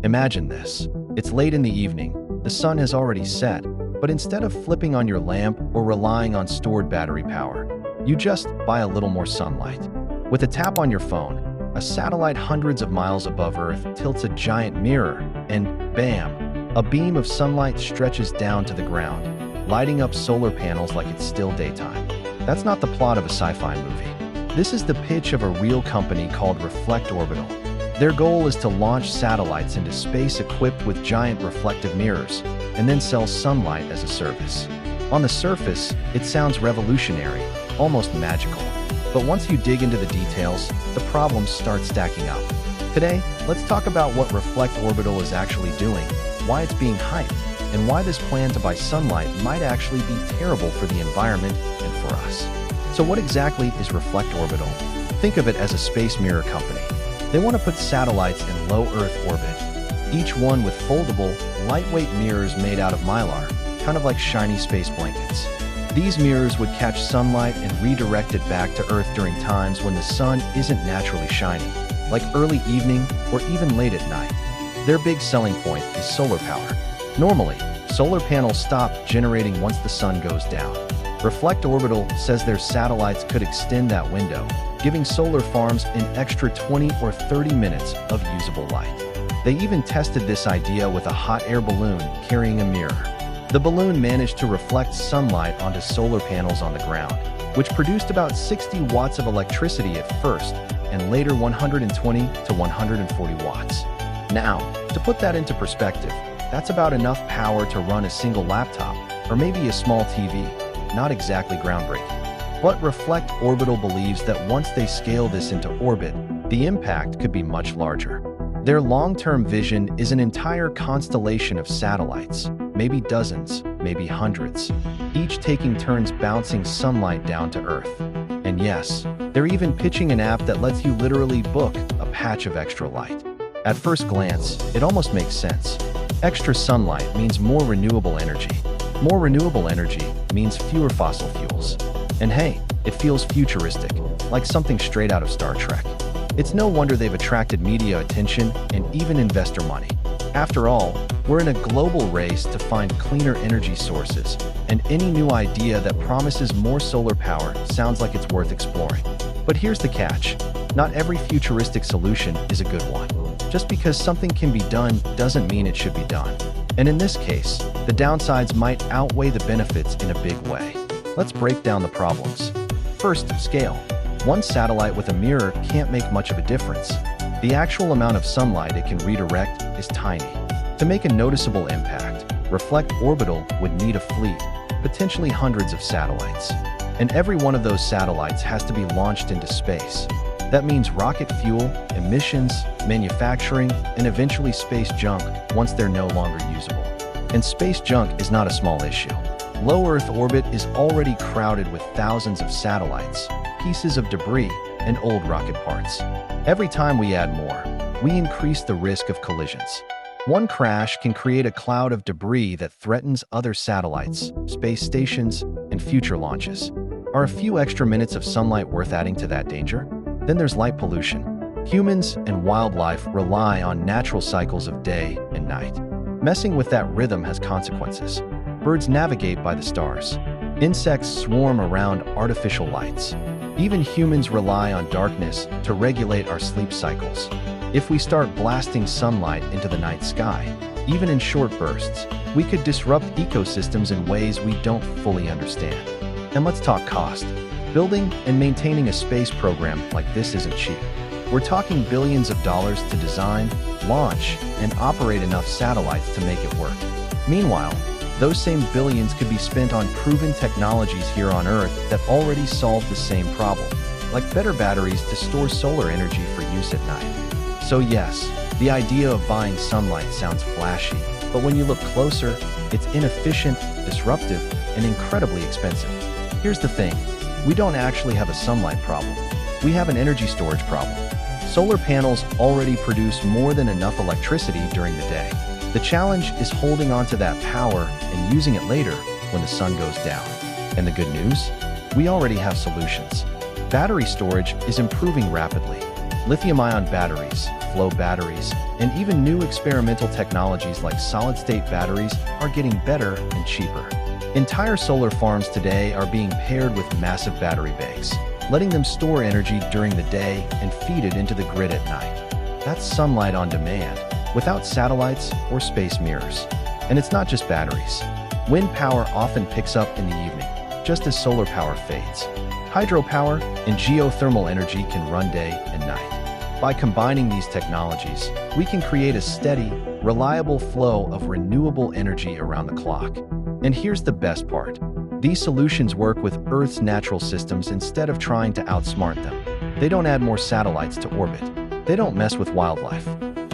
Imagine this. It's late in the evening, the sun has already set, but instead of flipping on your lamp or relying on stored battery power, you just buy a little more sunlight. With a tap on your phone, a satellite hundreds of miles above Earth tilts a giant mirror, and bam, a beam of sunlight stretches down to the ground, lighting up solar panels like it's still daytime. That's not the plot of a sci-fi movie. This is the pitch of a real company called Reflect Orbital. Their goal is to launch satellites into space equipped with giant reflective mirrors, and then sell sunlight as a service. On the surface, it sounds revolutionary, almost magical. But once you dig into the details, the problems start stacking up. Today, let's talk about what Reflect Orbital is actually doing, why it's being hyped, and why this plan to buy sunlight might actually be terrible for the environment and for us. So what exactly is Reflect Orbital? Think of it as a space mirror company. They want to put satellites in low Earth orbit, each one with foldable, lightweight mirrors made out of mylar, kind of like shiny space blankets. These mirrors would catch sunlight and redirect it back to Earth during times when the sun isn't naturally shining, like early evening or even late at night. Their big selling point is solar power. Normally, solar panels stop generating once the sun goes down. Reflect Orbital says their satellites could extend that window, giving solar farms an extra 20 or 30 minutes of usable light. They even tested this idea with a hot air balloon carrying a mirror. The balloon managed to reflect sunlight onto solar panels on the ground, which produced about 60 watts of electricity at first, and later 120 to 140 watts. Now, to put that into perspective, that's about enough power to run a single laptop, or maybe a small TV. Not exactly groundbreaking. But Reflect Orbital believes that once they scale this into orbit, the impact could be much larger. Their long-term vision is an entire constellation of satellites, maybe dozens, maybe hundreds, each taking turns bouncing sunlight down to Earth. And yes, they're even pitching an app that lets you literally book a patch of extra light. At first glance, it almost makes sense. Extra sunlight means more renewable energy. More renewable energy means fewer fossil fuels. And hey, it feels futuristic, like something straight out of Star Trek. It's no wonder they've attracted media attention and even investor money. After all, we're in a global race to find cleaner energy sources, and any new idea that promises more solar power sounds like it's worth exploring. But here's the catch. Not every futuristic solution is a good one. Just because something can be done doesn't mean it should be done. And in this case, the downsides might outweigh the benefits in a big way. Let's break down the problems. First, scale. One satellite with a mirror can't make much of a difference. The actual amount of sunlight it can redirect is tiny. To make a noticeable impact, Reflect Orbital would need a fleet, potentially hundreds of satellites. And every one of those satellites has to be launched into space. That means rocket fuel, emissions, manufacturing, and eventually space junk once they're no longer usable. And space junk is not a small issue. Low Earth orbit is already crowded with thousands of satellites, pieces of debris, and old rocket parts. Every time we add more, we increase the risk of collisions. One crash can create a cloud of debris that threatens other satellites, space stations, and future launches. Are a few extra minutes of sunlight worth adding to that danger? Then there's light pollution. Humans and wildlife rely on natural cycles of day and night. Messing with that rhythm has consequences. Birds navigate by the stars. Insects swarm around artificial lights. Even humans rely on darkness to regulate our sleep cycles. If we start blasting sunlight into the night sky, even in short bursts, we could disrupt ecosystems in ways we don't fully understand. And let's talk cost. Building and maintaining a space program like this isn't cheap. We're talking billions of dollars to design, launch, and operate enough satellites to make it work. Meanwhile, those same billions could be spent on proven technologies here on Earth that already solve the same problem, like better batteries to store solar energy for use at night. So yes, the idea of buying sunlight sounds flashy, but when you look closer, it's inefficient, disruptive, and incredibly expensive. Here's the thing. We don't actually have a sunlight problem. We have an energy storage problem. Solar panels already produce more than enough electricity during the day. The challenge is holding on to that power and using it later when the sun goes down. And the good news? We already have solutions. Battery storage is improving rapidly. Lithium-ion batteries, flow batteries, and even new experimental technologies like solid-state batteries are getting better and cheaper. Entire solar farms today are being paired with massive battery banks, letting them store energy during the day and feed it into the grid at night. That's sunlight on demand, without satellites or space mirrors. And it's not just batteries. Wind power often picks up in the evening, just as solar power fades. Hydropower and geothermal energy can run day and night. By combining these technologies, we can create a steady, reliable flow of renewable energy around the clock. And here's the best part. These solutions work with Earth's natural systems instead of trying to outsmart them. They don't add more satellites to orbit. They don't mess with wildlife.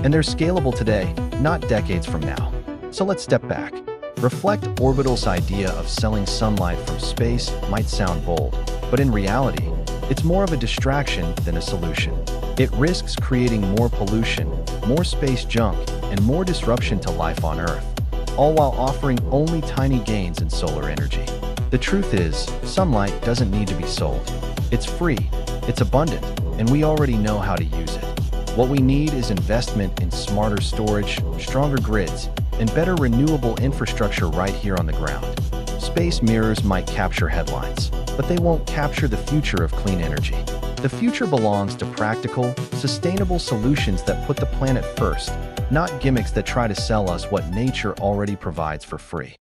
And they're scalable today, not decades from now. So let's step back. Reflect. Orbital's idea of selling sunlight from space might sound bold, but in reality, it's more of a distraction than a solution. It risks creating more pollution, more space junk, and more disruption to life on Earth, all while offering only tiny gains in solar energy. The truth is, sunlight doesn't need to be sold. It's free, it's abundant, and we already know how to use it. What we need is investment in smarter storage, stronger grids, and better renewable infrastructure right here on the ground. Space mirrors might capture headlines, but they won't capture the future of clean energy. The future belongs to practical, sustainable solutions that put the planet first, not gimmicks that try to sell us what nature already provides for free.